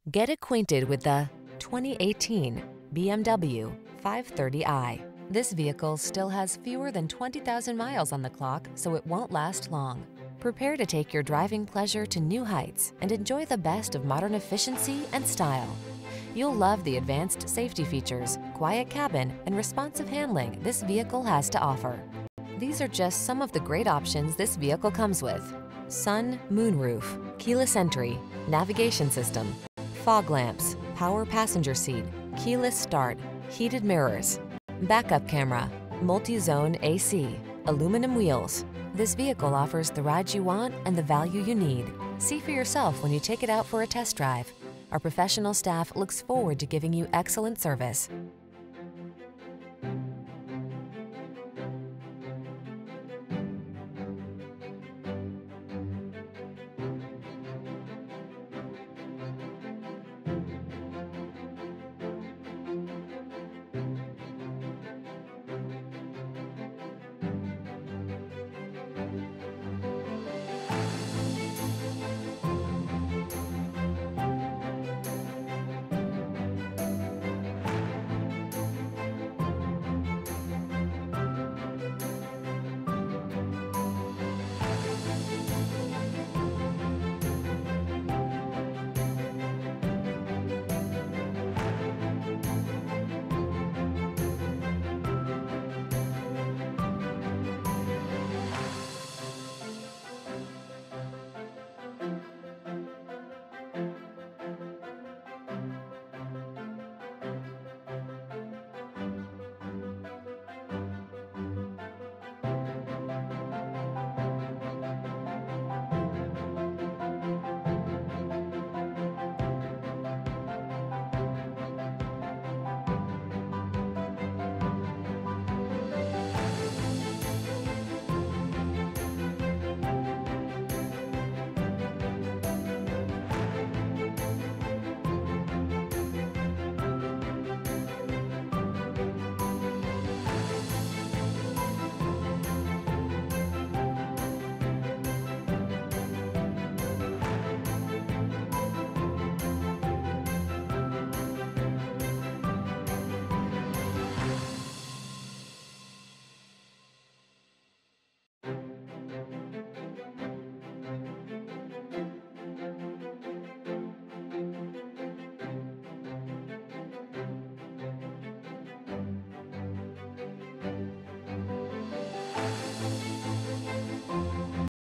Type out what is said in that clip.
Get acquainted with the 2018 BMW 530i. This vehicle still has fewer than 20,000 miles on the clock, so it won't last long. Prepare to take your driving pleasure to new heights and enjoy the best of modern efficiency and style. You'll love the advanced safety features, quiet cabin, and responsive handling this vehicle has to offer. These are just some of the great options this vehicle comes with: sun, moonroof, keyless entry, navigation system, fog lamps, power passenger seat, keyless start, heated mirrors, backup camera, multi-zone AC, aluminum wheels. This vehicle offers the ride you want and the value you need. See for yourself when you take it out for a test drive. Our professional staff looks forward to giving you excellent service.